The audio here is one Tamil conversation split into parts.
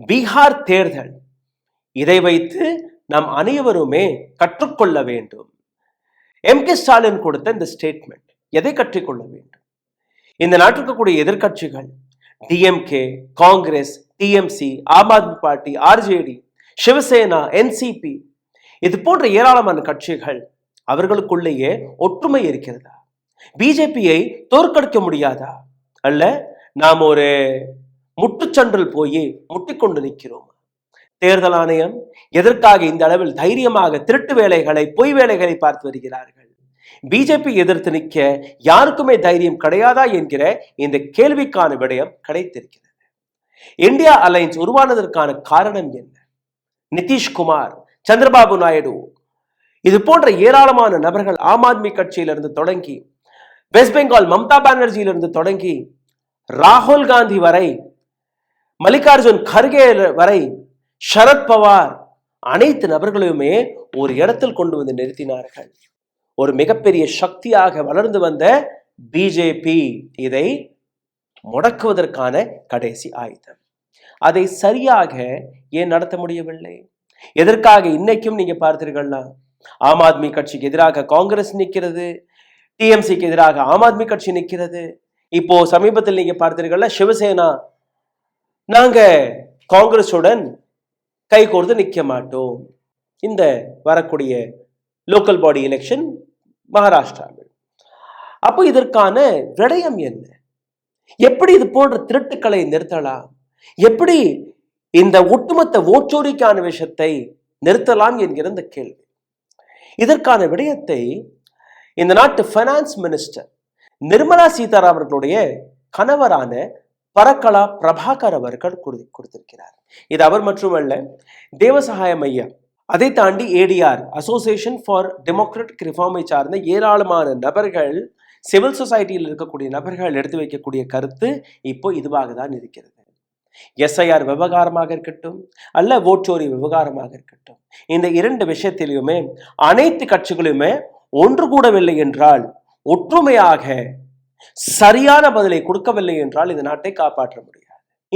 பீகார் தேர்தல், இதை வைத்து நாம் அனைவருமே கற்றுக்கொள்ள வேண்டும். எம்.கே. ஸ்டாலின் கொடுத்த இந்த ஸ்டேட்மெண்ட் எதை கற்றுக்கொள்ள வேண்டும்? இந்த நாட்டிற்கு கூடிய எதிர்கட்சிகள் DMK, Congress, TMC, Aam Aadmi party, RJD, Shiv Sena, NCP, இது போன்ற ஏராளமான கட்சிகள் அவர்களுக்குள்ளேயே ஒற்றுமை இருக்கிறதா? பிஜேபியை தோற்கடிக்க முடியாதா? அல்ல நாம் ஒரு முட்டுச்சன்றில் போய் முட்டிக்கொண்டு நிற்கிறோம். தேர்தல் ஆணையம் எதற்காக இந்த அளவில் தைரியமாக திருட்டு வேலைகளை, பொய் வேலைகளை பார்த்து வருகிறார்கள்? பிஜேபி எதிர்த்து நிற்க யாருக்குமே தைரியம் கிடையாதா என்கிற இந்த கேள்விக்கான விடயம் கிடைத்திருக்கிறது. இந்தியா அலையன்ஸ் உருவானதற்கான காரணம் என்ன? நிதிஷ்குமார், சந்திரபாபு நாயுடு, இது போன்ற ஏராளமான நபர்கள் ஆம் ஆத்மி கட்சியிலிருந்து தொடங்கி, வெஸ்ட் பெங்கால் மம்தா பானர்ஜியிலிருந்து தொடங்கி, ராகுல் காந்தி வரை, மல்லிகார்ஜுன் கர்கே வரை, சரத் பவார், அனைத்து நபர்களுமே ஒரு இடத்தில் கொண்டு வந்து நிறுத்தினார்கள். ஒரு மிகப்பெரிய சக்தியாக வளர்ந்து வந்த பிஜேபி இதை முடக்குவதற்கான கடைசி ஆயுதம். அதை சரியாக ஏன் நடத்த முடியவில்லை? எதற்காக இன்னைக்கும் நீங்க பார்த்தீர்கள்னா ஆம் ஆத்மி கட்சிக்கு எதிராக காங்கிரஸ் நிற்கிறது, டிஎம்சிக்கு எதிராக ஆம் ஆத்மி கட்சி நிற்கிறது. இப்போ சமீபத்தில் நீங்க பார்த்தீர்கள்னா சிவசேனா, நாங்க காங்கிரஸுடன் கைகோர்த்து நிற்க மாட்டோம் இந்த வரக்கூடிய லோக்கல் பாடி எலெக்ஷன் மகாராஷ்டிராவில். அப்போ இதற்கான விடயம் என்ன? எப்படி இது போன்ற திருட்டுக்களை நிறுத்தலாம்? எப்படி இந்த ஒட்டுமொத்த ஓட்டோரிக்கான விஷயத்தை நிறுத்தலாம் என்கிற இந்த கேள்வி. இதற்கான விடயத்தை இந்த நாட்டு பைனான்ஸ் மினிஸ்டர் நிர்மலா சீதாராமன் அவர்களுடைய கணவரான பரக்கலா பிரபாகர் அவர்கள் கொடுத்திருக்கிறார். இது அவர் மட்டுமல்ல, தேவசகாயம் ஐயா, அதை தாண்டி ஏடிஆர், அசோசியேஷன் ஃபார் டெமோக்ராட்டிக் ரிஃபார்மை சார்ந்த ஏராளமான நபர்கள், சிவில் சொசைட்டியில் இருக்கக்கூடிய நபர்கள் எடுத்து வைக்கக்கூடிய கருத்து இப்போ இதுவாக தான் இருக்கிறது. எஸ்ஐஆர் விவகாரமாக இருக்கட்டும், அல்ல ஓட்டோரி விவகாரமாக இருக்கட்டும், இந்த இரண்டு விஷயத்திலுமே அனைத்து கட்சிகளுமே ஒன்று கூடவில்லை என்றால், ஒற்றுமையாக சரியான பதிலை கொடுக்கவில்லை என்றால் இந்த நாட்டை காப்பாற்ற முடியாது.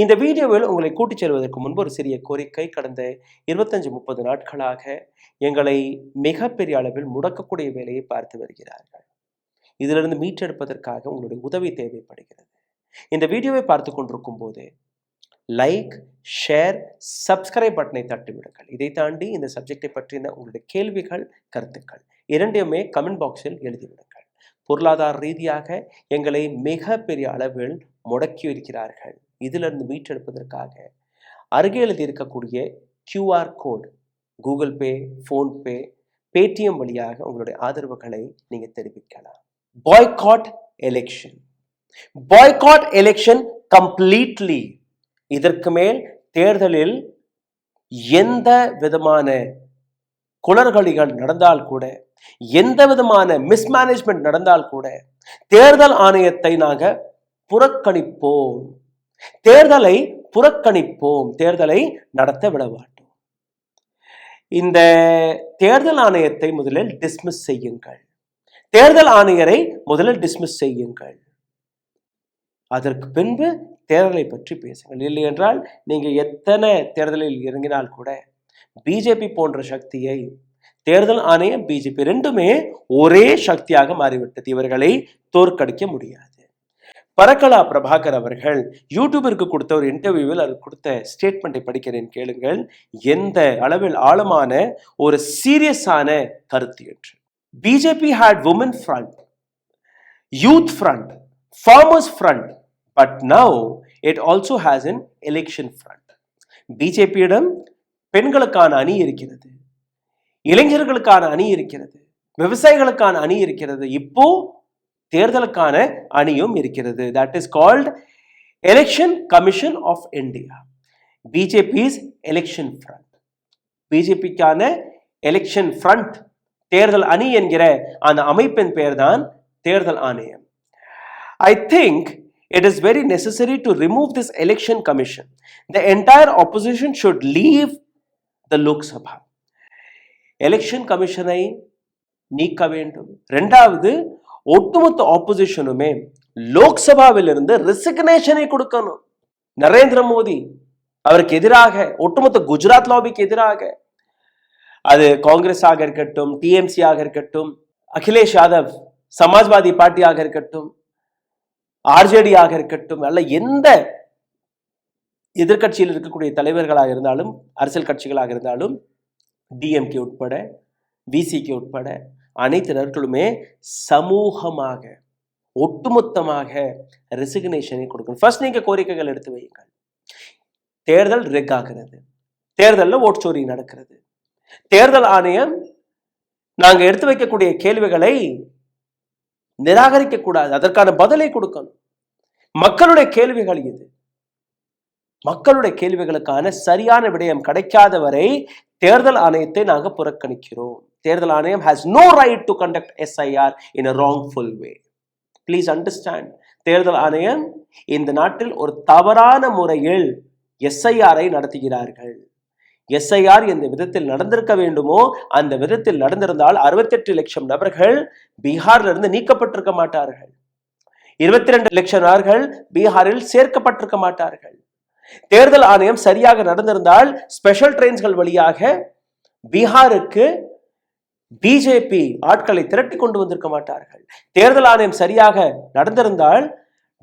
இந்த வீடியோவில் உங்களை கூட்டிச் செல்வதற்கு முன்பு ஒரு சிறிய கோரிக்கை. கடந்த 25-30 நாட்களாக எங்களை மிகப்பெரிய அளவில் முடக்கக்கூடிய வேலையை பார்த்து வருகிறார்கள். இதிலிருந்து மீட்டெடுப்பதற்காக உங்களுடைய உதவி தேவைப்படுகிறது. இந்த வீடியோவை பார்த்து கொண்டிருக்கும் போது லைக், ஷேர், சப்ஸ்கிரைப் பட்டனை தட்டிவிடுங்கள். இதை தாண்டி இந்த சப்ஜெக்டை பற்றின உங்களுடைய கேள்விகள், கருத்துக்கள் இரண்டையுமே கமெண்ட் பாக்ஸில் எழுதிவிடுங்கள். பொருளாதார ரீதியாக எங்களை மிக பெரிய அளவில் முடக்கி இருக்கிறார்கள். இதிலிருந்து மீட்டெடுப்பதற்காக அருகே எழுதி இருக்கக்கூடிய QR code, Google Pay, PhonePe, Paytm வழியாக உங்களுடைய ஆதரவுகளை நீங்க தெரிவிக்கலாம். Boycott election, boycott election completely. இதற்கு மேல் தேர்தலில் எந்த விதமான குளறுபடிகள் நடந்தால் கூட, எந்த விதமான மிஸ்மேனேஜ்மெண்ட் நடந்தால் கூட தேர்தல் ஆணையத்தை நாங்க புறக்கணிப்போம், தேர்தலை புறக்கணிப்போம், தேர்தலை நடத்த விட மாட்டோம். இந்த தேர்தல் ஆணையத்தை முதலில் டிஸ்மிஸ் செய்யுங்கள், தேர்தல் ஆணையரை முதலில் டிஸ்மிஸ் செய்யுங்கள், அதற்கு பின்பு தேர்தலை பற்றி பேசுங்கள். இல்லை என்றால் நீங்க எத்தனை தேர்தலில் இறங்கினால் கூட பிஜேபி போன்ற சக்தியை, தேர்தல் ஆணையம், பிஜேபி ரெண்டுமே ஒரே சக்தியாக மாறிவிட்டது. இவர்களை தோற்கடிக்க முடியாது. பரக்கலா பிரபாகர் அவர்கள் யூடியூபிற்கு கொடுத்த ஒரு இன்டர்வியூவில் அது கொடுத்த ஸ்டேட்மெண்ட்டை படிக்கிறேன், கேளுங்கள். எந்த அளவில் ஆழமான ஒரு சீரியஸான கருத்து என்று. BJP had women front, youth front, farmers front, but now it also has an election front. பிஜேபியிடம் பெண்களுக்கான அணி இருக்கிறது, இளைஞர்களுக்கான அணி இருக்கிறது, விவசாயிகளுக்கான அணி இருக்கிறது, இப்போ தேர்தலுக்கான அணியும் இருக்கிறது. That is called Election Commission of India. BJP's election front. பிஜேபிக்கான எலெக்ஷன் ஃப்ரண்ட், தேர்தல் அணி என்கிற அந்த அமைப்பின் பெயர் தான் தேர்தல் ஆணையம். I think it is very necessary to remove this election commission. The entire opposition should leave the Lok Sabha. Election கமிஷனை நீக்க வேண்டும். இரண்டாவது, ஒட்டுமொத்த ஆப்போசிஷனுமே லோக்சபாவில் இருந்து ரெசிக்னேஷனை கொடுக்கணும். நரேந்திர மோடி அவருக்கு எதிராக, ஒட்டுமொத்த குஜராத் லாபிக்கு எதிராக, அது காங்கிரஸ் ஆக இருக்கட்டும், டிஎம்சி ஆக இருக்கட்டும், அகிலேஷ் யாதவ் சமாஜ்வாதி பார்ட்டியாக இருக்கட்டும், ஆர்ஜேடி ஆக இருக்கட்டும், அல்ல எந்த எதிர்கட்சியில் இருக்கக்கூடிய தலைவர்களாக இருந்தாலும், அரசியல் கட்சிகளாக இருந்தாலும், டிஎம்கே உட்பட, விசிகே உட்பட அனைத்தினர்களுமே சமூகமாக ஒட்டுமொத்தமாக ரெசிக்னேஷனை கொடுக்கணும். ஃபர்ஸ்ட் நீங்க கோரிக்கைகள் எடுத்து வையுங்கள். தேர்தல் ரெக் ஆகிறது, தேர்தலில் ஓட்சோரி நடக்கிறது, தேர்தல் ஆணையம் நாங்க எடுத்து வைக்கக்கூடிய கேள்விகளை நிராகரிக்க கூடாது, அதற்கான பதிலை கொடுக்கணும். மக்களுடைய கேள்விகள் இது, மக்களுடைய கேள்விகளுக்கான சரியான விடயம் கிடைக்காத வரை தேர்தல் ஆணையத்தை நாங்கள் புறக்கணிக்கிறோம். தேர்தல் ஆணையம் has no right to conduct SIR in a wrongful way. Please understand. தேர்தல் ஆணையம் இந்த நாட்டில் ஒரு தவறான முறையில் SIR-ஐ நடத்துகிறார்கள். SIR எந்த விதத்தில் நடந்திருக்க வேண்டுமோ அந்த விதத்தில் நடந்திருந்தால் 68 லட்சம் நபர்கள் பீகார்ல இருந்து நீக்கப்பட்டிருக்க மாட்டார்கள். 22 லட்சம் நபர்கள் பீகாரில் சேர்க்கப்பட்டிருக்க மாட்டார்கள். தேர்தல் ஆணையம் சரியாக நடந்திருந்தால் ஸ்பெஷல் ட்ரெயின்ஸ்கள் வழியாக பீகாருக்கு பிஜேபி ஆட்களை திரட்டி கொண்டு வந்திருக்க மாட்டார்கள். தேர்தல் ஆணையம் சரியாக நடந்திருந்தால்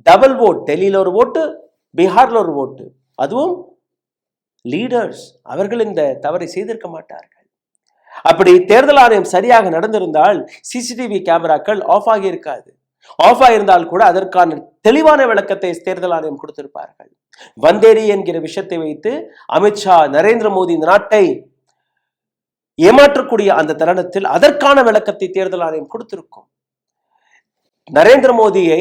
டபுள் ஓட், டெல்லியில் ஒரு ஓட்டு, பீகார்ல ஒரு ஓட்டு, அதுவும் லீடர்ஸ், அவர்கள் இந்த தவறை செய்திருக்க மாட்டார்கள். அப்படி தேர்தல் ஆணையம் சரியாக நடந்திருந்தால் சிசிடிவி கேமராக்கள் ஆஃப் ஆகி இருக்காது. ஆஃப் ஆயிருந்தால் கூட அதற்கான தெளிவான விளக்கத்தை தேர்தல் ஆணையம் கொடுத்திருப்பார்கள். வந்தேரி என்கிற விஷயத்தை வைத்து அமித்ஷா, நரேந்திர மோடி இந்த நாட்டை ஏமாற்றக்கூடிய அந்த தருணத்தில் அதற்கான விளக்கத்தை தேர்தல் ஆணையம் கொடுத்திருக்கும். நரேந்திர மோடியை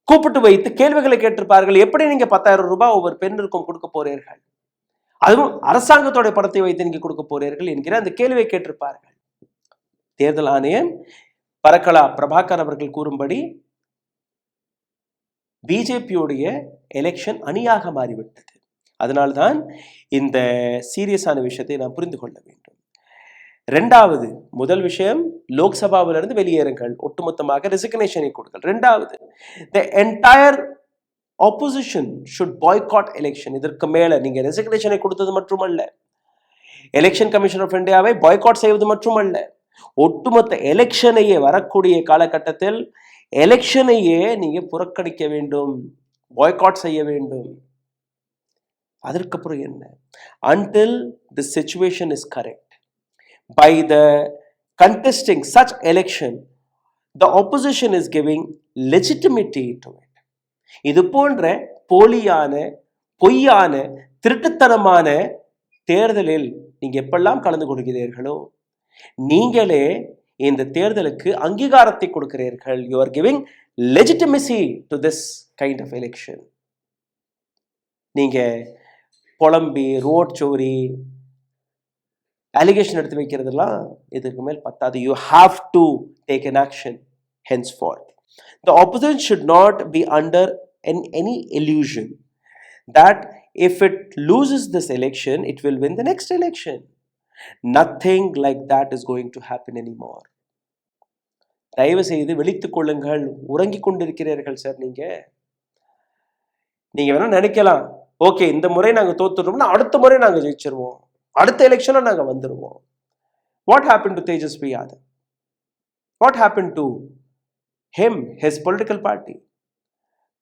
கூப்பிட்டு வைத்து கேள்விகளை கேட்டிருப்பார்கள். எப்படி நீங்க 10,000 ரூபாய் ஒவ்வொரு பெண்ணிற்கும் கொடுக்க போறீர்கள், அதுவும் அரசாங்கத்தோட பணத்தை வைத்து நீங்க கொடுக்க போறீர்கள் என்கிற அந்த கேள்வியை கேட்டிருப்பார்கள். தேர்தல் ஆணையம் பரக்கலா பிரபாகர் அவர்கள் கூறும்படி பிஜேபியுடைய எலெக்ஷன் அணியாக மாறிவிட்டது. அதனால்தான் இந்த சீரியஸான விஷயத்தை நாம் புரிந்து கொள்ள வேண்டும். ரெண்டாவது, முதல் விஷயம் லோக்சபாவிலிருந்து வெளியேறுங்கள், ஒட்டுமொத்தமாக ரெசிக்னேஷனை கொடுங்கள். ரெண்டாவது, the entire opposition should boycott election. இதற்கு மேல நீங்க ரெசிக்னேஷனை கொடுத்தது மட்டுமல்ல, எலெக்ஷன் கமிஷன் ஆஃப் இந்தியாவை பாய்காட் செய்வது மட்டுமல்ல, ஒட்டுமொத்த எலெக்ஷனையே வரக்கூடிய காலகட்டத்தில் எலெக்ஷனையே நீங்க புறக்கணிக்க வேண்டும், பாய்காட் செய்ய வேண்டும். அதற்கப்புறம் என்ன? until the situation is correct by the contesting such election, the opposition is giving legitimacy to it. இது போன்ற போலியான, பொய்யான, திருட்டுத்தனமான தேர்தலில் நீங்க எப்பெல்லாம் கலந்து கொள்கிறீர்களோ நீங்களே இந்த தேர்தலுக்கு அங்கீகாரத்தை கொடுக்கிறீர்கள். You are giving legitimacy to this kind of election. நீங்க புலம்பி ரோட் சோரி அலிகேஷன் எடுத்து வைக்கிறதெல்லாம் இதற்கு மேல் பத்தாது. You have to take an action henceforth. The opposition should not be under any illusion that if it loses this election, it will win the next election. Nothing like that is going to happen anymore. தயவு செய்து விழித்துக் கொள்ளுங்கள். உறங்கிக் கொண்டிருக்கிறீர்கள் சார். நீங்க வேணா நினைக்கலாம், ஓகே இந்த முறை நாங்க தோத்துட்டோம்னா அடுத்த முறை நாங்க ஜெயிச்சிருவோம், அடுத்த எலெக்ஷன்ல நாங்க வந்துருவோம். What happened to Tejasvi Yadav? What happened to him, his political party?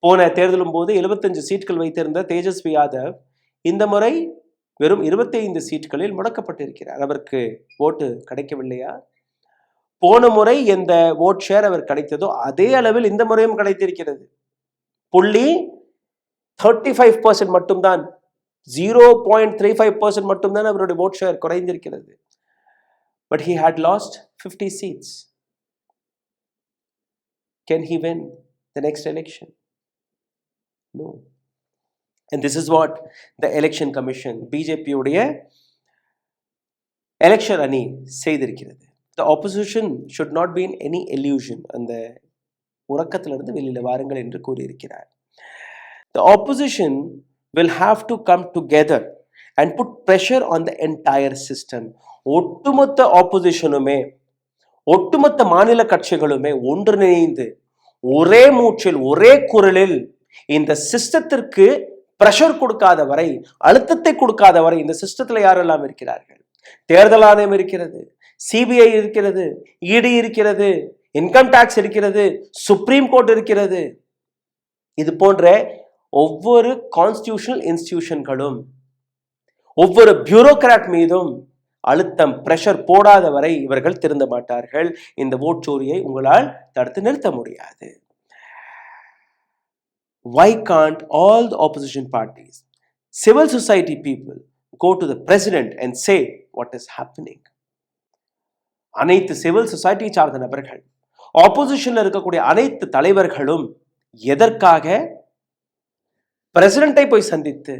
போன தேர்தலும் போது 75 சீட்கள் வைத்திருந்த தேஜஸ்வி யாதவ் இந்த முறை வெறும் 25 சீட்களில் முடக்கப்பட்டிருக்கிறார். அவருக்கு ஓட்டு கிடைக்கவில்லையா? போன முறை எந்த ஓட் ஷேர் அவர் கிடைத்ததோ அதே அளவில் இந்த முறையும் கிடைத்திருக்கிறது. புள்ளி 35% மட்டும்தான், 0.35% மட்டும்தான் அவருடைய ஓட் ஷேர் குறைந்திருக்கிறது. But he had lost 50 seats. Can he win the next election? No. And this is what the election commission, BJP உடைய election அணி செய்திருக்கிறது. The opposition should not be in any illusion. அந்த உறக்கத்திலிருந்து வெளியில வாருங்கள் என்று கூறியிருக்கிறார். The opposition will have to come together and put pressure on the entire system. ஒட்டுமொத்த ஆப்போசிஷனுமே, ஒட்டுமொத்த மாநில கட்சிகளுமே ஒன்றிணைந்து ஒரே மூச்சில் ஒரே குரலில் இந்த சிஸ்டத்திற்கு பிரஷர் கொடுக்காத வரை, அழுத்தத்தை கொடுக்காத வரை இந்த சிஸ்டத்துல யாரெல்லாம் இருக்கிறார்கள்? தேர்தல் ஆணையம் இருக்கிறது, சிபிஐ இருக்கிறது, இடி இருக்கிறது, இன்கம் டாக்ஸ் இருக்கிறது, சுப்ரீம் கோர்ட் இருக்கிறது. இது போன்ற ஒவ்வொரு கான்ஸ்டிடியூஷனல் இன்ஸ்டிடியூஷன்களும் ஒவ்வொரு பியூரோகிராட் மீதும் அழுத்தம் பிரஷர் போடாத வரை இவர்கள் திருந்த மாட்டார்கள். இந்த ஓட்சோரியை உங்களால் தடுத்து நிறுத்த முடியாது. Why can't all the opposition parties, civil society people go to the president and say what is happening? அனைத்து சிவில் சொசைட்டி சார்ந்த நபர்கள், ஆப்போசிஷன்ல இருக்கக்கூடிய அனைத்து தலைவர்களும் எதற்காக பிரசிடென்ட்டை போய் சந்தித்து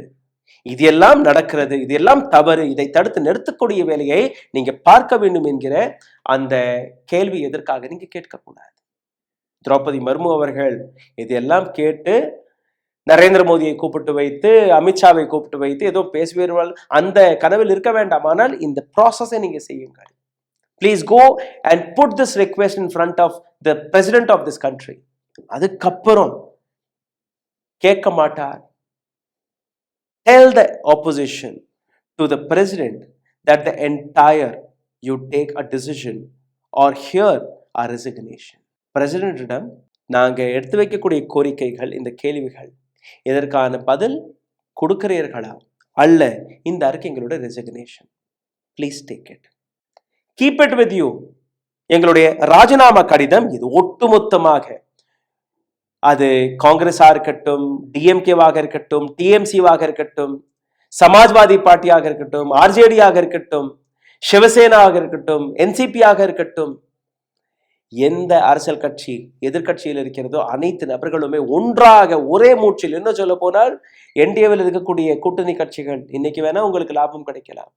இது எல்லாம் நடக்கிறது, இது எல்லாம் தவறு, இதை தடுத்து நிறுத்தக்கூடிய வேலையை நீங்க பார்க்க வேண்டும் என்கிற அந்த கேள்வி எதற்காக நீங்க கேட்கக்கூடாது? திரௌபதி மர்மு அவர்கள் இதெல்லாம் கேட்டு நரேந்திர மோடியை கூப்பிட்டு வைத்து, அமித்ஷாவை கூப்பிட்டு வைத்து ஏதோ பேசுவீர்கள், அந்த கனவில் இருக்க வேண்டாம். ஆனால் இந்த ப்ராசஸை நீங்க செய்யுங்கள். Please go and put this request in front of the president of this country. அதுக்கப்புறம் கேட்க மாட்டார். Tell the opposition to the president that the entire you take a decision or hear a resignation. பிரசிடென்ட்டிடம் நாங்க எடுத்து வைக்கக்கூடிய கோரிக்கைகள், இந்த கேள்விகள், இதற்கான பதில் கொடுக்கிறீர்களா அல்ல இந்த அறிக்கை எங்களுடைய resignation. Please take it, keep it with you. எங்களுடைய ராஜினாமா கடிதம் இது ஒட்டுமொத்தமாக, அது காங்கிரஸா இருக்கட்டும், டிஎம்கேவாக இருக்கட்டும், டிஎம்சிவாக இருக்கட்டும், சமாஜ்வாதி பார்ட்டியாக இருக்கட்டும், ஆர்ஜேடியாக இருக்கட்டும், சிவசேனாவாக இருக்கட்டும், என்சிபியாக இருக்கட்டும், எந்த அரசியல் கட்சி எதிர்கட்சியில் இருக்கிறதோ அனைத்து நபர்களுமே ஒன்றாக ஒரே மூச்சில், என்ன சொல்ல போனால் என்டிஏவில் இருக்கக்கூடிய கூட்டணி கட்சிகள் இன்னைக்கு வேணா உங்களுக்கு லாபம் கிடைக்கலாம்,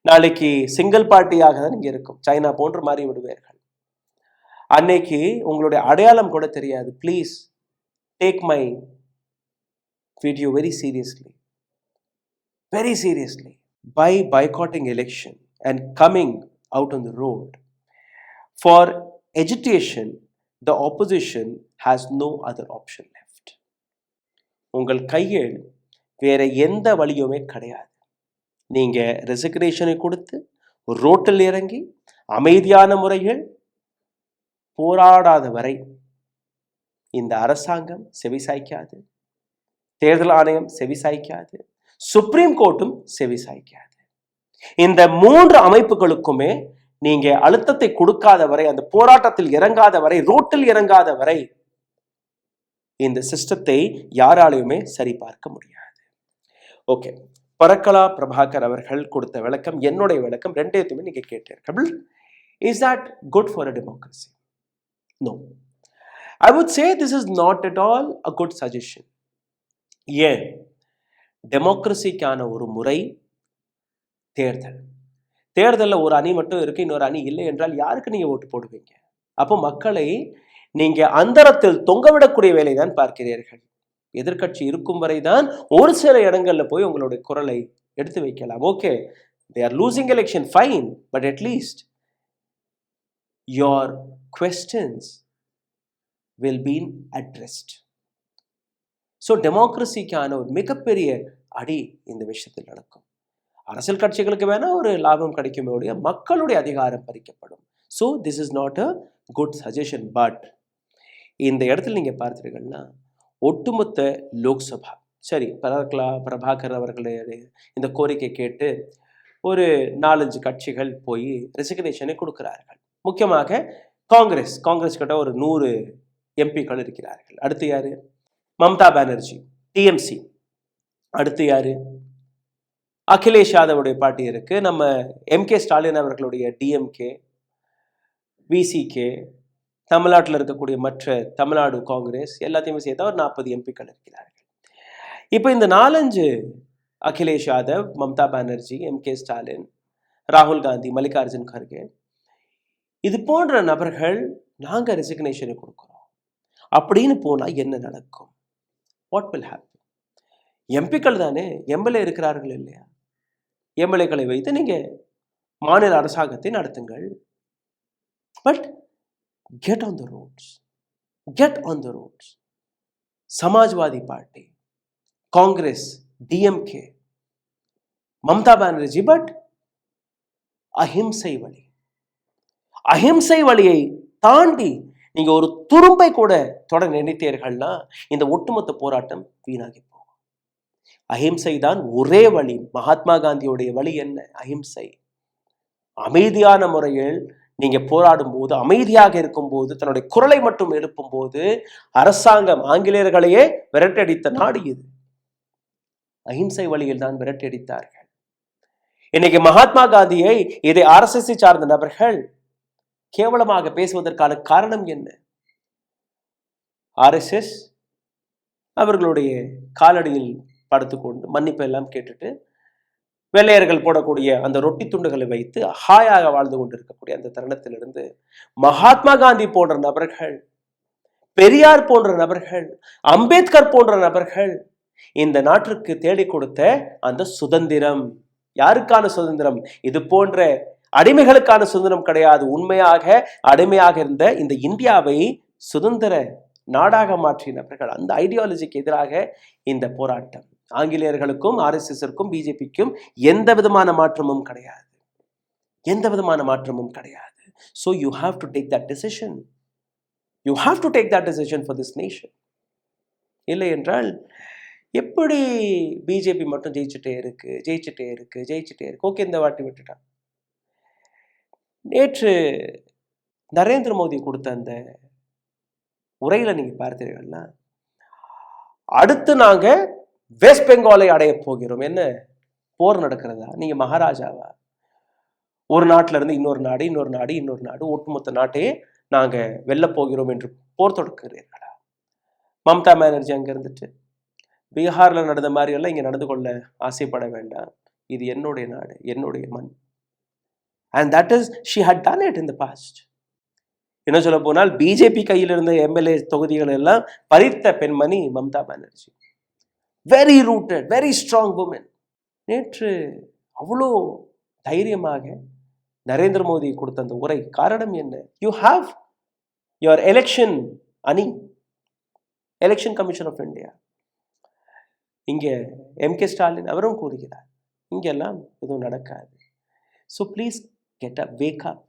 நாளைக்கு சிங்கிள் பார்ட்டியாக தான் இங்க இருக்கும், சைனா போன்று மாறி விடுவார்கள். அன்னைக்கு உங்களுடைய அடையாளம் கூட தெரியாது. Please take my video very seriously, very seriously. By boycotting election and coming out on the road for agitation, the opposition has no other option left. உங்கள் கையில் வேற எந்த வழியுமே கிடையாது. நீங்க ரெசிக்னேஷனை கொடுத்து ரோட்டில் இறங்கி அமைதியான முறையில் போராடாத வரை இந்த அரசாங்கம் செவிசாய்க்காது, தேர்தல் ஆணையம் செவிசாய்க்காது, சுப்ரீம் கோர்ட்டும் செவிசாய்க்காது. இந்த மூன்று அமைப்புகளுக்குமே நீங்க அழுத்தத்தை கொடுக்காத வரை, அந்த போராட்டத்தில் இறங்காத வரை, ரோட்டில் இறங்காத வரை இந்த சிஸ்டத்தை யாராலையுமே சரி பார்க்க முடியாது. ஓகே, பரக்கலா பிரபாகர் அவர்கள் கொடுத்த விளக்கம், என்னுடைய விளக்கம், ரெண்டையுமே நீங்க கேட்டீர்கள். Is that good for a democracy? No. I would say this is not at all a good suggestion. ஏன்? டெமோக்ரஸிக்கான ஒரு முறை தேர்தல். தேர்தலில் ஒரு அணி மட்டும் இருக்கு, இன்னொரு அணி இல்லை என்றால் யாருக்கு நீங்க ஓட்டு போடுவீங்க? அப்போ மக்களை நீங்க அந்தரத்தில் தொங்கவிடக்கூடிய வேலை தான் பார்க்கிறீர்கள். எதிர்கட்சி இருக்கும் வரை தான் ஒரு சில இடங்கள்ல போய் உங்களுடைய குரலை எடுத்து வைக்கலாம். Okay, they are losing election, fine, but at least your questions will be addressed. So டெமோக்ரஸிக்கான ஒரு மிகப்பெரிய அடி இந்த விஷயத்தில் நடக்கும். அரசியல் கட்சிகளுக்கு வேணா ஒரு லாபம் கிடைக்குமே ஒழிய மக்களுடைய அதிகாரம் பறிக்கப்படும். So this is not a good suggestion. But இந்த இடத்துல நீங்க பார்த்தீர்கள்னா ஒட்டுமொத்த லோக்சபா, சரி, பரக்கலா பிரபாகர் அவர்களுடைய இந்த கோரிக்கை கேட்டு ஒரு 4-5 கட்சிகள் போய் ரெசிக்னேஷனை கொடுக்கிறார்கள். முக்கியமாக காங்கிரஸ் கிட்ட ஒரு 100 எம்பிக்கள் இருக்கிறார்கள். அடுத்து யாரு? மம்தா பானர்ஜி, டிஎம்சி. அடுத்து யாரு? அகிலேஷ் யாதவுடைய பார்ட்டி இருக்கு. நம்ம எம்கே ஸ்டாலின் அவர்களுடைய டிஎம்கே, விசிகே, தமிழ்நாட்டில் இருக்கக்கூடிய மற்ற தமிழ்நாடு காங்கிரஸ் எல்லாத்தையுமே சேர்த்தா ஒரு 40 எம்பிக்கள் இருக்கிறார்கள். இப்போ இந்த 4-5 அகிலேஷ் யாதவ், மம்தா பானர்ஜி, எம்கே ஸ்டாலின், ராகுல் காந்தி, மல்லிகார்ஜுன் கர்கே, இது போன்ற நபர்கள் நாங்க ரெசிக்னேஷனை கொடுக்கிறோம் அப்படின்னு போனா என்ன நடக்கும்? What will happen? எம்பிக்கள் தானே, எம்எல்ஏ இருக்கிறார்கள் இல்லையா? எம்எல்ஏக்களை வைத்து நீங்க மாநில அரசாங்கத்தை நடத்துங்கள். But get on the roads, get on the roads. Samajwadi party, Congress, DMK, Mamata Banerjee. But அஹிம்சை வழி, அஹிம்சை வழியை தாண்டி நீங்க ஒரு துரும்பை கூட தொட நினைத்தீர்கள்னா இந்த ஒட்டுமொத்த போராட்டம் வீணாகி போகும். அஹிம்சை தான் ஒரே வழி. மகாத்மா காந்தியுடைய வழி என்ன? அஹிம்சை. அமைதியான முறையில் நீங்க போராடும் போது, அமைதியாக இருக்கும் போது, தன்னுடைய குரலை மட்டும் எழுப்பும் போது, அரசாங்கம் ஆங்கிலேயர்களையே விரட்டடித்த நாடு இது. அஹிம்சை வழியில் தான் விரட்டடித்தார்கள். இன்னைக்கு மகாத்மா காந்தியை இதை RSS சார்ந்த நபர்கள் கேவலமாக பேசுவதற்கான காரணம் என்ன? RSS அவர்களுடைய காலடியில் படுத்துக்கொண்டு மன்னிப்பு எல்லாம் கேட்டுட்டு வெள்ளையர்கள் போடக்கூடிய அந்த ரொட்டி துண்டுகளை வைத்து ஹாயாக வாழ்ந்து கொண்டிருக்கக்கூடிய அந்த தருணத்திலிருந்து மகாத்மா காந்தி போன்ற நபர்கள், பெரியார் போன்ற நபர்கள், அம்பேத்கர் போன்ற நபர்கள் இந்த நாட்டிற்கு தேடி கொடுத்த அந்த சுதந்திரம், யாருக்கான சுதந்திரம்? இது போன்ற அடிமைகளுக்கான சுதந்திரம் கிடையாது. உண்மையாக அடிமையாக இருந்த இந்த இந்தியாவை சுதந்திர நாடாக மாற்றினவர்கள். அந்த ஐடியாலஜிக்கு எதிராக இந்த போராட்டம். ஆங்கிலேயர்களுக்கும் RSSற்கும் பிஜேபிக்கும் எந்த விதமான மாற்றமும் கிடையாது, எந்த விதமான மாற்றமும் கிடையாது. So you have to take that decision. You have to take that decision for this nation. இல்லை என்றால் எப்படி பிஜேபி மட்டும் ஜெயிச்சுட்டே இருக்கு. ஓகே, இந்த வாட்டி விட்டுட்டான். நேற்று நரேந்திர மோடி கொடுத்த அந்த உரையில நீங்க பார்த்தீர்கள்னா, அடுத்து நாங்க வெஸ்ட் பெங்காலை அடைய போகிறோம். என்ன போர் நடக்கிறதா? நீங்க மகாராஜாவா? ஒரு நாட்டில இருந்து இன்னொரு நாடு, ஒட்டுமொத்த நாட்டையே நாங்க வெல்ல போகிறோம் என்று போர் தொடுக்கிறீர்களா? மம்தா பானர்ஜி அங்க இருந்துட்டு பீகார்ல நடந்த மாதிரி எல்லாம் இங்க நடந்து கொள்ள ஆசைப்பட வேண்டாம். இது என்னுடைய நாடு, என்னுடைய மண். And that is, she had done it in the past. என்ன சொல்ல போனால் பிஜேபி கையில் இருந்த MLA தொகுதிகள் எல்லாம் பறித்த பெண்மணி Mamata Banerjee. Very rooted, very strong woman. நேற்று அவ்வளோ தைரியமாக நரேந்திர மோடி கொடுத்த அந்த உரை காரணம் என்ன? You have your election election commission of India. இங்கே MK ஸ்டாலின் அவரும் கூறுகிறார், இங்கெல்லாம் எதுவும் நடக்காது. So please get up, wake up.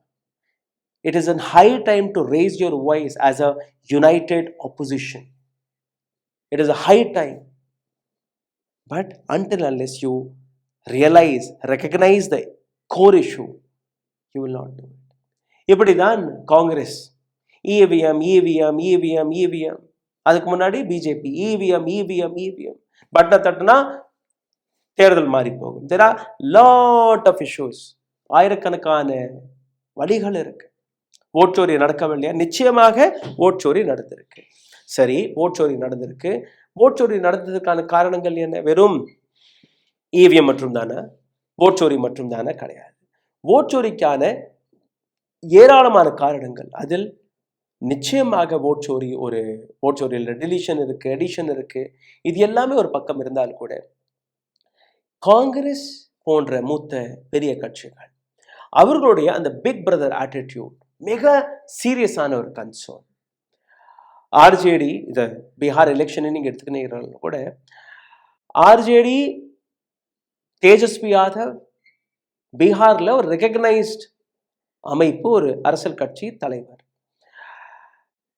It is a high time to raise your voice as a united opposition. It is a high time. But until unless you recognize the core issue, you will not do it. இப்படிதான் காங்கிரஸ் EVM அதுக்கு முன்னாடி பிஜேபி EVM பட்டனை தட்டுனா தேர்தல் மாறி போகும். There are lot of issues. ஆயிரக்கணக்கான வழிகள் இருக்கு. ஓட்சோரி நடக்கவில்லையா? நிச்சயமாக ஓட்சோரி நடந்திருக்கு. சரி, ஓட்சோரி நடந்திருக்கு. ஓட்சோரி நடந்ததுக்கான காரணங்கள் என்ன? வெறும் EVM மற்றும் தானே? ஓட்சோரி மற்றும் தானே? கிடையாது. ஓட்சோரிக்கான ஏராளமான காரணங்கள். அதில் நிச்சயமாக ஓட்சோரியில் டெலிஷன் இருக்கு, எடிஷன் இருக்கு. இது எல்லாமே ஒரு பக்கம் இருந்தால் கூட காங்கிரஸ் போன்ற மூத்த பெரிய கட்சிகள் அவர்களுடைய அந்த பிக் பிரதர் ஆட்டிடியூட் மிக சீரியஸான ஒரு கன்சர்ன். RJD, இந்த பீகார் எலெக்ஷனை நீங்க எடுத்துக்கிட்டீங்கன்னா கூட RJD, தேஜஸ்வி யாதவ் பீகார்ல ஒரு ரெகக்னைஸ்ட் அமைப்பு, ஒரு அரசியல் கட்சி தலைவர்.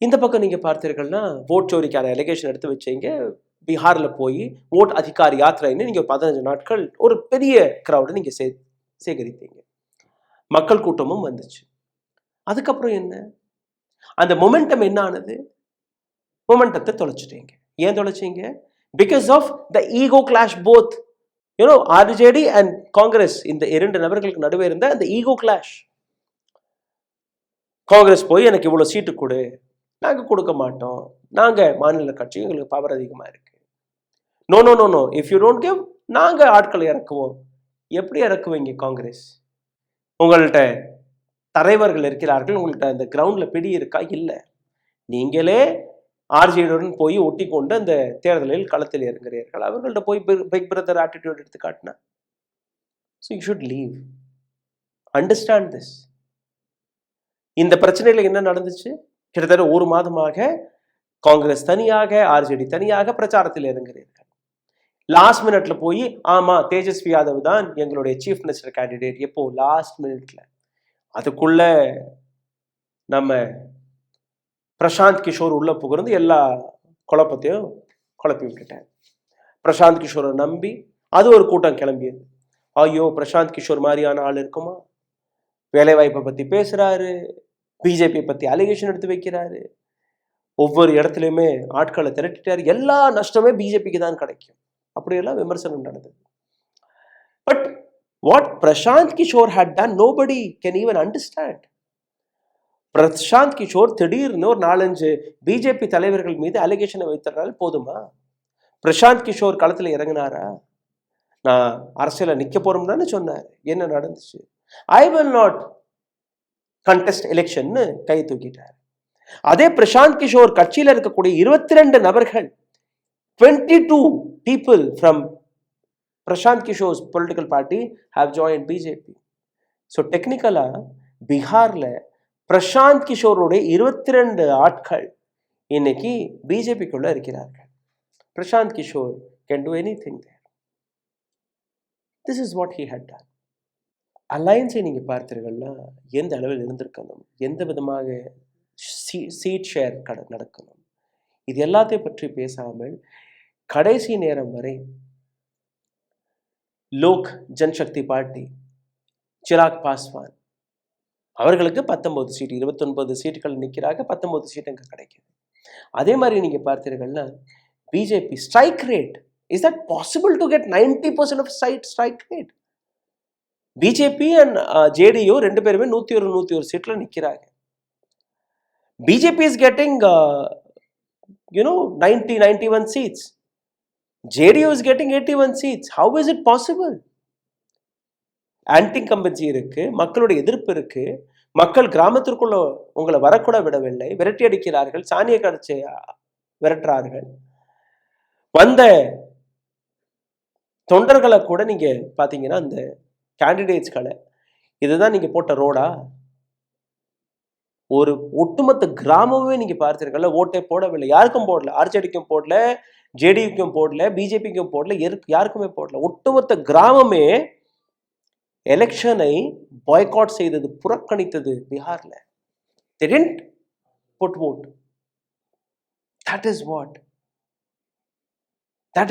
இந்த பக்கம் நீங்க பார்த்தீர்கள்னா ஓட் சோரிக்கான எலிகேஷன் எடுத்து வச்சீங்க. பீகார்ல போய் ஓட் அதிகாரி யாத்திரைன்னு நீங்க 15 நாட்கள் ஒரு பெரிய கிரௌடு நீங்க சேகரித்தீங்க. மக்கள் கூட்டமும் வந்துச்சு. அதுக்கப்புறம் என்ன? அந்த மொமெண்டம் என்ன ஆனது? மொமெண்டத்தை தொலைச்சிட்டீங்க. ஏன் தொலைச்சிங்க? Because of the ego clash both RJD and Congress. இந்த 2 நபர்களுக்கு நடுவே இருந்த அந்த ஈகோ கிளாஷ். காங்கிரஸ் போய் எனக்கு இவ்வளவு சீட்டு கொடு, நாங்க கொடுக்க மாட்டோம், நாங்க மாநில கட்சி, எங்களுக்கு பவர் அதிகமா இருக்கு. No no no no, if you don't give, நாங்க ஆட்களை இறக்குவோம். எப்படி இறக்குவீங்க காங்கிரஸ்? உங்கள்கிட்ட தலைவர்கள் இருக்கிறார்கள், உங்கள்கிட்ட அந்த கிரவுண்ட்ல பிடி இருக்கா? இல்லை. நீங்களே RJD போய் ஒட்டி கொண்டு அந்த தேர்தலில் களத்தில் இறங்குகிறீர்கள். அவர்கள்ட்ட போய் பிக் பிரதர் ஆட்டிடியூட் எடுத்து காட்டினா, so you should leave. Understand this. இந்த பிரச்சனையில் என்ன நடந்துச்சு? கிட்டத்தட்ட 1 மாதமாக காங்கிரஸ் தனியாக, RJD தனியாக பிரச்சாரத்தில் இறங்குகிறீர்கள். லாஸ்ட் மினிட்ல போய் ஆமா தேஜஸ்வி யாதவ் தான் எங்களுடைய சீஃப் மினிஸ்டர் கேண்டிடேட். எப்போ? லாஸ்ட் மினிட்ல. அதுக்குள்ள நம்ம பிரசாந்த் கிஷோர் உள்ள புகுந்து எல்லா குழப்பத்தையும் குழப்பி விட்டுட்டார். பிரசாந்த் கிஷோரை நம்பி அது ஒரு கூட்டம் கிளம்பியது. ஐயோ, பிரசாந்த் கிஷோர் மாதிரியான ஆள் இருக்குமா? வேலை வாய்ப்பை பத்தி பேசுறாரு, பிஜேபி பத்தி அலிகேஷன் எடுத்து வைக்கிறாரு, ஒவ்வொரு இடத்துலையுமே ஆட்களை திரட்டிட்டாரு, எல்லா நஷ்டமே பிஜேபிக்கு தான் கிடைக்கும், அப்படியெல்லாம் விமர்சனம் நடந்தது. But what Prashant Kishor had done nobody can even understand. Prashant Kishor திடீர்னு ஒரு 4-5 பிஜேபி தலைவர்கள் மீது அலிகேஷனை வைத்தால் போதுமா? பிரசாந்த் கிஷோர் களத்துல இறங்கினாரா? நான் அரசியல நிக்க போறோம் தானே சொன்னார். என்ன நடந்துச்சு? I will not contest election கை தூக்கிட்டார். அதே பிரசாந்த் கிஷோர் கட்சியில் இருக்கக்கூடிய 22 நபர்கள், 22 people from Prashant Kishor's political party have joined BJP. So டெக்னிக்கலா பீகார்ல பிரசாந்த் கிஷோருடைய 22 ஆட்கள் இன்னைக்கு பிஜேபிக்குள்ள இருக்கிறார்கள். Prashanth Kishore can do anything there. This is what he had done. அலையன்ஸை நீங்க பார்த்தீர்கள்னா எந்த அளவில் இருந்திருக்கணும், எந்த விதமாக சீட் ஷேர் நடக்கணும், இது எல்லாத்தையும் பற்றி பேசாமல் கடைசி நேரம் வரை லோக் ஜன்சக்தி பார்ட்டி சிராக் பாஸ்வான் அவர்களுக்கு 19 சீட், 29 சீட்டுகள் நிற்கிறாங்க, 19 சீட் அங்கே கிடைக்குது. அதே மாதிரி நீங்க பார்த்தீர்கள்னா BJP strike rate, is that possible to get 90% of strike rate? BJP and JDU ரெண்டு பேருமே 101 சீட்ல நிற்கிறாங்க. BJP is getting 91 seats. JDU is getting 81 seats. How is it possible? Anti-incumbency இருக்கு, மக்களுடைய எதிர்ப்பு இருக்கு, மக்கள் கிராமத்திற்குள்ள உங்களை வரக்கூட விடவில்லை, விரட்டி அடிக்கிறார்கள், சாணியை கடிச்சு விரட்டுறார்கள். வந்த தொண்டர்களை கூட நீங்க பாத்தீங்கன்னா அந்த கேண்டிடேட்ஸ்களை, இதுதான் நீங்க போட்ட ரோடா? ஒரு ஒட்டுமொத்த கிராமமே நீங்க பார்த்தீர்கள்ல ஓட்டை போடவில்லை, யாருக்கும் போடல, ஆர்ஜேடிக்கும் போடல, ஜேடியுக்கும் போடல, பிஜேபிக்கும் போடல, யாருக்குமே போடல. ஒட்டுமொத்த கிராமமே எலெக்ஷனை பாய்காட் செய்தது, புறக்கணித்தது பீகார்ல. They didn't put vote. That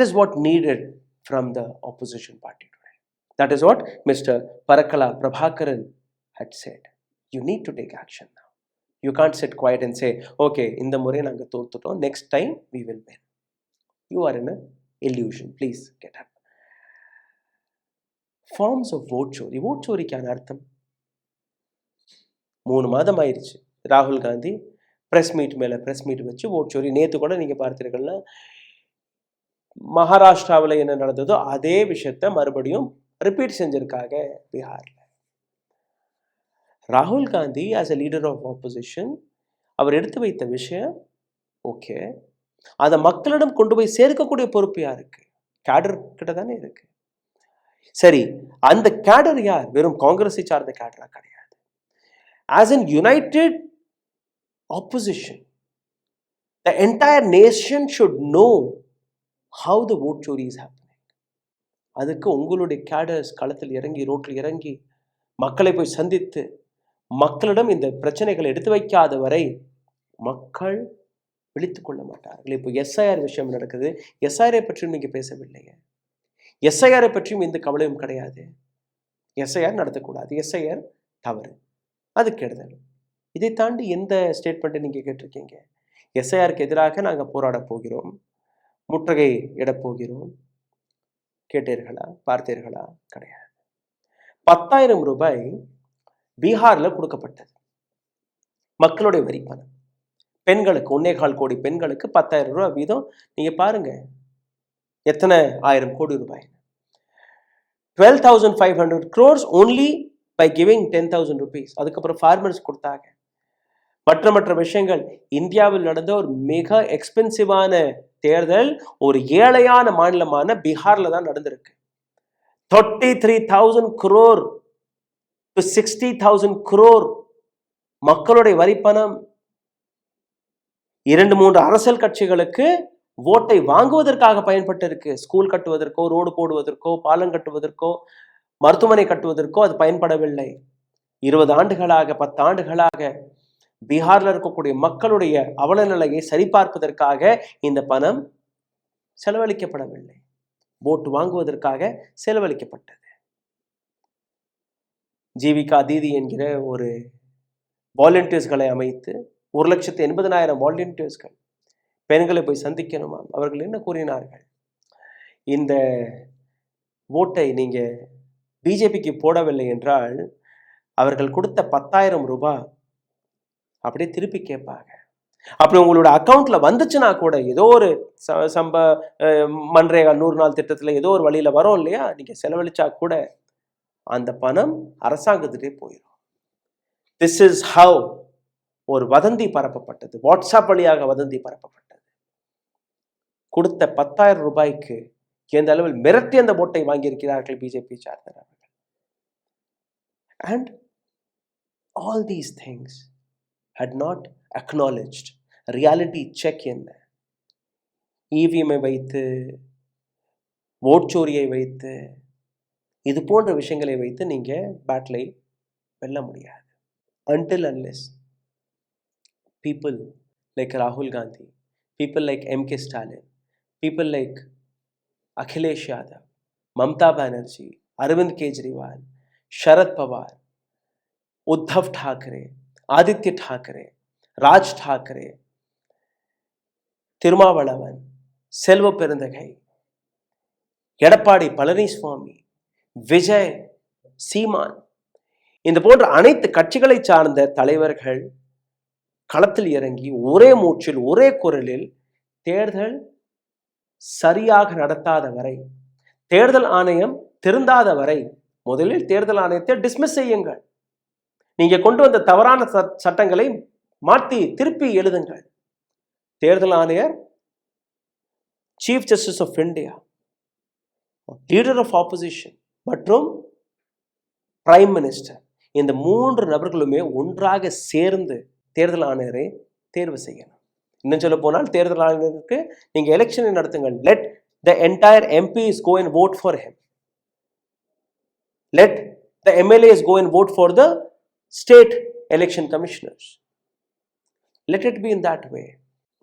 is what needed from the opposition party today. That is what Mr. Parakala Prabhakaran had said. You need to take action now. You can't sit quiet and say, okay, in the முறை நாங்க தோத்துட்டோம், next time we will win. You are in an illusion. Please get up. Forms of vote chori. Vote choriக்கான அர்த்தம் 3 மாதம் ஆயிடுச்சு. ராகுல் காந்தி பிரஸ் மீட் மேல பிரஸ் மீட் வச்சு ஓட் சோரி. நேத்து கூட நீங்க பார்த்தீர்கள்னா மகாராஷ்டிராவில் என்ன நடந்ததோ அதே விஷயத்த மறுபடியும் ரிப்பீட் செஞ்சிருக்காங்க பீகார்ல. ராகுல் Gandhi as a leader of opposition அவர் எடுத்து வைத்த விஷயம் ஓகே, அதை மக்களிடம் கொண்டு போய் சேர்க்கக்கூடிய பொறுப்பு யாருக்கு? கேடர் கிட்ட தானே இருக்கு. சரி, அந்த கேடர் யார்? வெறும் காங்கிரஸை சார்ந்த கேடரா? கிடையாது. As an united opposition, the entire nation should know how the vote chori is happening. அதுக்கு உங்களுடைய கேடர்ஸ் களத்தில் இறங்கி, ரோட்டில் இறங்கி, மக்களை போய் சந்தித்து, மக்களிடம் இந்த பிரச்சனைகளை எடுத்து வைக்காத வரை மக்கள் விழித்துக் கொள்ள மாட்டார்கள். இப்போ எஸ்ஐஆர் விஷயம் நடக்குது. எஸ்ஐஆரை பற்றியும் நீங்க பேசவில்லைங்க. எஸ்ஐஆரை பற்றியும் எந்த கவலையும் கிடையாது. எஸ்ஐஆர் நடத்தக்கூடாது, எஸ்ஐஆர் தவறு, அது கெடுதல். இதை தாண்டி எந்த ஸ்டேட்மெண்ட்டை நீங்க கேட்டிருக்கீங்க? எஸ்ஐஆருக்கு எதிராக நாங்கள் போராட போகிறோம், முற்றுகை இடப் போகிறோம், கேட்டீர்களா? பார்த்தீர்களா? கிடையாது. 10,000 ரூபாய் பீகார்ல கொடுக்கப்பட்டது, மக்களுடைய வரி பணம். பெண்களுக்கு 1.25 கோடி பெண்களுக்கு 10,000 ரூபாய் வீதம். நீங்க பாருங்க எத்தனை 1000 கோடி ரூபாய். 12,500 crores only by giving 10,000 rupees. அதுக்கப்புறம் ஃபார்மர்ஸ் கொடுத்தாங்க. மற்ற விஷயங்கள். இந்தியாவில் நடந்த ஒரு மிக எக்ஸ்பென்சிவான தேர்தல் ஒரு ஏழையான மாநிலமான பீகார்ல தான் நடந்திருக்கு. 33,000 crore to 60,000 crore மக்களுடைய வரி பணம் 2-3 அரசியல் கட்சிகளுக்கு ஓட்டை வாங்குவதற்காக பயன்பட்டு இருக்கு. ஸ்கூல் கட்டுவதற்கோ, ரோடு போடுவதற்கோ, பாலம் கட்டுவதற்கோ, மருத்துவமனை கட்டுவதற்கோ அது பயன்படவில்லை. 20 ஆண்டுகளாக 10 ஆண்டுகளாக பீகார்ல இருக்கக்கூடிய மக்களுடைய அவல நிலையை சரிபார்ப்பதற்காக இந்த பணம் செலவழிக்கப்படவில்லை. ஓட்டு வாங்குவதற்காக செலவழிக்கப்பட்டது. ஜீவிகா தீதி என்கிற ஒரு வாலண்டியர்ஸ்களை அமைத்து 1,80,000 வாலண்டியர்ஸ்கள் பெண்களை போய் சந்திக்கணுமா? அவர்கள் என்ன கூறினார்கள்? இந்த ஓட்டை நீங்க பிஜேபிக்கு போடவில்லை என்றால் அவர்கள் கொடுத்த 10,000 ரூபாய் அப்படியே திருப்பி கேட்பாங்க. அப்படி உங்களோட அக்கௌண்ட்ல வந்துச்சுன்னா கூட ஏதோ ஒரு மன்ரேகா 100 நாள் திட்டத்துல ஏதோ ஒரு வழியில வரும் இல்லையா, நீங்க செலவழிச்சா கூட அந்த பணம் அரசாங்கத்திலே போயிடும். திஸ் இஸ் ஹவ் ஒரு வதந்தி பரப்பப்பட்டது. வாட்ஸ்அப் வழியாக வதந்தி பரப்பப்பட்டது. கொடுத்த 10,000 ரூபாய்க்கு எந்த அளவில் மிரட்டி அந்த ஓட்டை வாங்கியிருக்கிறார்கள் பிஜேபி சார்ந்தவர்கள். And all these things had not acknowledged reality check என்ன, இவிஎம்ஐ வைத்து, ஓட்சோரியை வைத்து, இது போன்ற விஷயங்களை வைத்து நீங்க பேட்டிலை வெல்ல முடியாது. Until unless people like Rahul Gandhi, people like MK Stalin, people like Akhilesh Yadav, Mamata Banerjee, Arvind Kejriwal, Sharad Pawar, Uddhav Thackeray, Aditya Thackeray, Raj Thackeray, Thirumavalavan, Selva Perandagai, Edappadi Palaniswamy, Vijay, சீமான், இந்த போன்ற அனைத்து கட்சிகளை சார்ந்த தலைவர்கள் களத்தில் இறங்கி ஒரே மூச்சில் ஒரே குரலில் தேர்தல் சரியாக நடத்தாத வரை, தேர்தல் ஆணையம் திருந்தாத வரை முதலில் தேர்தல் ஆணையத்தை டிஸ்மிஸ் செய்யுங்கள். நீங்க கொண்டு வந்த தவறான சட்டங்களை மாற்றி திருப்பி எழுதுங்கள். தேர்தல் ஆணையர், chief justice of India, leader of opposition மற்றும் பிரைம் மினிஸ்டர், இந்த 3 நபர்களுமே ஒன்றாக சேர்ந்து தேர்தல் ஆணையரை தேர்வு செய்யணும். இன்னும் சொல்ல போனால் தேர்தல் ஆணையருக்கு நீங்க எலெக்ஷனை நடத்துங்கள். Let the entire MPs go and vote for him. Let the MLAs go and vote for the state election commissioners. Let it be in that way.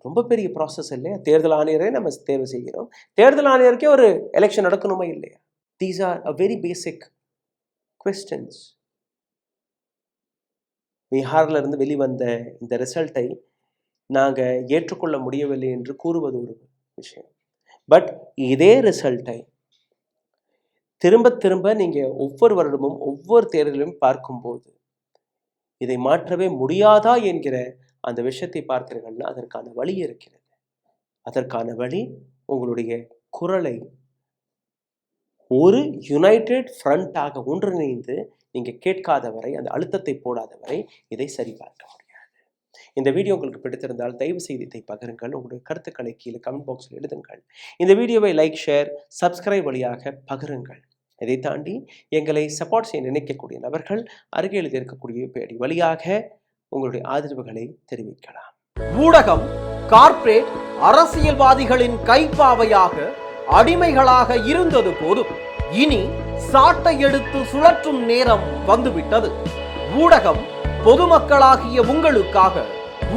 ரொம்ப பெரிய ப்ராசஸ் இல்லையா? தேர்தல் ஆணையரை நம்ம தேர்வு செய்கிறோம். தேர்தல் ஆணையருக்கே ஒரு எலெக்ஷன் நடக்கணுமா இல்லையா? These are a very basic questions. பீகார்ல இருந்து வெளிவந்த இந்த ரிசல்ட்டை நாங்க ஏற்றுக்கொள்ள முடியவில்லை என்று கூறுவது ஒரு விஷயம். பட் இதே ரிசல்ட்டை திரும்ப திரும்ப நீங்க ஒவ்வொரு வருடமும் ஒவ்வொரு தேர்தலும் பார்க்கும்போது இதை மாற்றவே முடியாதா என்கிற அந்த விஷயத்தை பார்த்தீர்கள்னா அதற்கான வழி இருக்கிறது. அதற்கான வழி உங்களுடைய குரலை ஒரு யுனைடெட் ஃப்ரண்டாக ஒன்றிணைந்து நீங்க கேட்காத வரை, அந்த அழுத்தத்தை போடாத வரை இதை சரிபார்க்க முடியாது. இந்த வீடியோ உங்களுக்கு பிடித்திருந்தால் தயவு செய்து இதை பகிருங்கள். உங்களுடைய கருத்துக்களை கீழே கமெண்ட் பாக்ஸில் எழுதுங்கள். இந்த வீடியோவை லைக், ஷேர், சப்ஸ்கிரைப் வழியாக பகிருங்கள். இதை தாண்டி எங்களை சப்போர்ட் செய்ய நினைக்கக்கூடிய நபர்கள் அருகில் இருக்கக்கூடிய பேடி வழியாக உங்களுடைய ஆதரவுகளை தெரிவிக்கலாம். ஊடகம் கார்ப்பரேட் அரசியல்வாதிகளின் கைப்பாவையாக அடிமைகளாக இருந்தது போதும். இனி சாட்டை எடுத்து சுழற்றும் நேரம் வந்துவிட்டது. ஊடகம் பொதுமக்களாகிய உங்களுக்காக,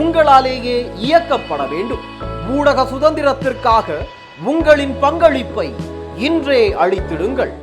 உங்களாலேயே இயக்கப்பட வேண்டும். ஊடக சுதந்திரத்திற்காக உங்களின் பங்களிப்பை இன்றே அளித்திடுங்கள்.